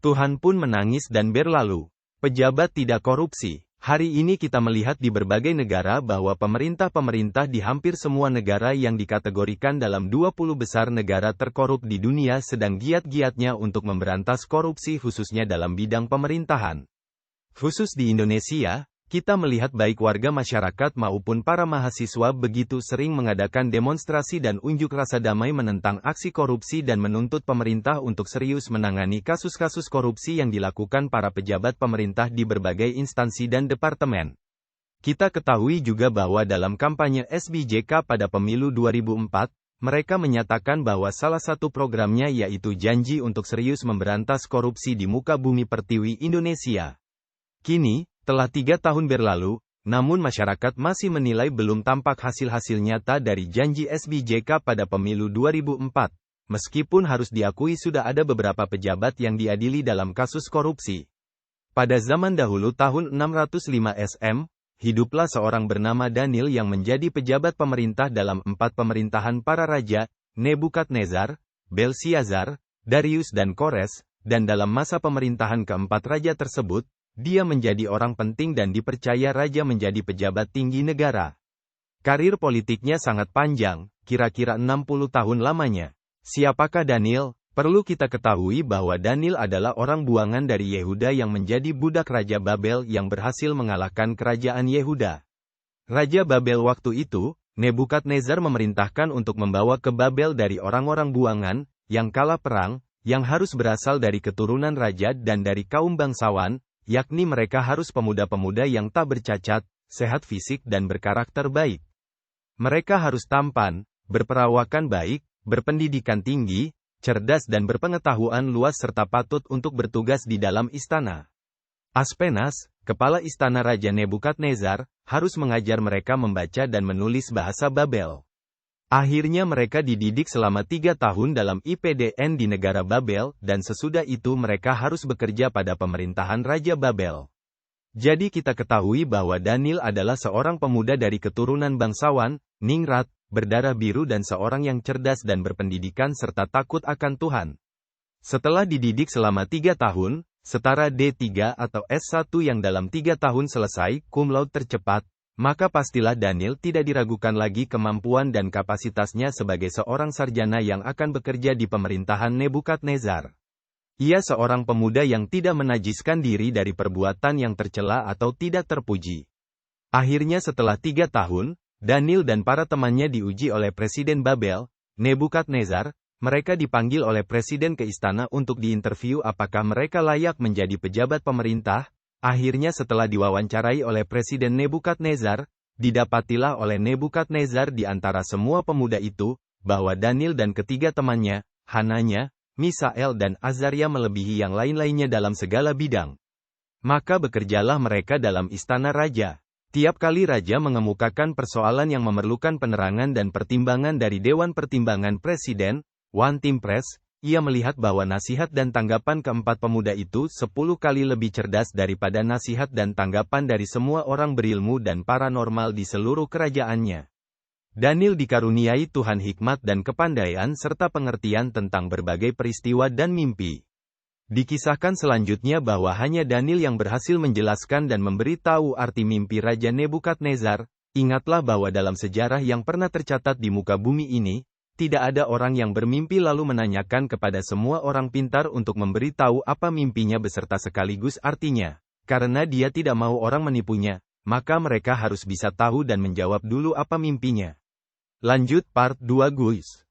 Tuhan pun menangis dan berlalu. Pejabat tidak korupsi. Hari ini kita melihat di berbagai negara bahwa pemerintah-pemerintah di hampir semua negara yang dikategorikan dalam 20 besar negara terkorup di dunia sedang giat-giatnya untuk memberantas korupsi khususnya dalam bidang pemerintahan. Khusus di Indonesia, kita melihat baik warga masyarakat maupun para mahasiswa begitu sering mengadakan demonstrasi dan unjuk rasa damai menentang aksi korupsi dan menuntut pemerintah untuk serius menangani kasus-kasus korupsi yang dilakukan para pejabat pemerintah di berbagai instansi dan departemen. Kita ketahui juga bahwa dalam kampanye SBJK pada pemilu 2004, mereka menyatakan bahwa salah satu programnya yaitu janji untuk serius memberantas korupsi di muka bumi pertiwi Indonesia. Kini, telah 3 tahun berlalu, namun masyarakat masih menilai belum tampak hasil-hasil nyata dari janji SBJK pada pemilu 2004. Meskipun harus diakui sudah ada beberapa pejabat yang diadili dalam kasus korupsi. Pada zaman dahulu tahun 605 SM, hiduplah seorang bernama Daniel yang menjadi pejabat pemerintah dalam 4 pemerintahan para raja, Nebukadnezar, Belsiazar, Darius dan Kores, dan dalam masa pemerintahan keempat raja tersebut, dia menjadi orang penting dan dipercaya raja menjadi pejabat tinggi negara. Karir politiknya sangat panjang, kira-kira 60 tahun lamanya. Siapakah Daniel? Perlu kita ketahui bahwa Daniel adalah orang buangan dari Yehuda yang menjadi budak Raja Babel yang berhasil mengalahkan kerajaan Yehuda. Raja Babel waktu itu, Nebukadnezar memerintahkan untuk membawa ke Babel dari orang-orang buangan, yang kalah perang, yang harus berasal dari keturunan raja dan dari kaum bangsawan, yakni mereka harus pemuda-pemuda yang tak bercacat, sehat fisik dan berkarakter baik. Mereka harus tampan, berperawakan baik, berpendidikan tinggi, cerdas dan berpengetahuan luas serta patut untuk bertugas di dalam istana. Aspenas, kepala istana Raja Nebukadnezar, harus mengajar mereka membaca dan menulis bahasa Babel. Akhirnya mereka dididik selama 3 tahun dalam IPDN di negara Babel, dan sesudah itu mereka harus bekerja pada pemerintahan Raja Babel. Jadi kita ketahui bahwa Daniel adalah seorang pemuda dari keturunan bangsawan, ningrat, berdarah biru dan seorang yang cerdas dan berpendidikan serta takut akan Tuhan. Setelah dididik selama 3 tahun, setara D3 atau S1 yang dalam 3 tahun selesai, cum laude tercepat, maka pastilah Daniel tidak diragukan lagi kemampuan dan kapasitasnya sebagai seorang sarjana yang akan bekerja di pemerintahan Nebukadnezar. Ia seorang pemuda yang tidak menajiskan diri dari perbuatan yang tercela atau tidak terpuji. Akhirnya setelah 3 tahun, Daniel dan para temannya diuji oleh Presiden Babel, Nebukadnezar. Mereka dipanggil oleh Presiden ke istana untuk diinterview apakah mereka layak menjadi pejabat pemerintah. Akhirnya setelah diwawancarai oleh Presiden Nebukadnezar, didapatilah oleh Nebukadnezar di antara semua pemuda itu, bahwa Daniel dan ketiga temannya, Hananya, Misael dan Azaria melebihi yang lain-lainnya dalam segala bidang. Maka bekerjalah mereka dalam istana raja. Tiap kali raja mengemukakan persoalan yang memerlukan penerangan dan pertimbangan dari Dewan Pertimbangan Presiden, One Team Press, ia melihat bahwa nasihat dan tanggapan keempat pemuda itu 10 kali lebih cerdas daripada nasihat dan tanggapan dari semua orang berilmu dan paranormal di seluruh kerajaannya. Daniel dikaruniai Tuhan hikmat dan kepandaian serta pengertian tentang berbagai peristiwa dan mimpi. Dikisahkan selanjutnya bahwa hanya Daniel yang berhasil menjelaskan dan memberi tahu arti mimpi Raja Nebukadnezar. Ingatlah bahwa dalam sejarah yang pernah tercatat di muka bumi ini, tidak ada orang yang bermimpi lalu menanyakan kepada semua orang pintar untuk memberi tahu apa mimpinya beserta sekaligus artinya. Karena dia tidak mau orang menipunya, maka mereka harus bisa tahu dan menjawab dulu apa mimpinya. Lanjut part 2 guys.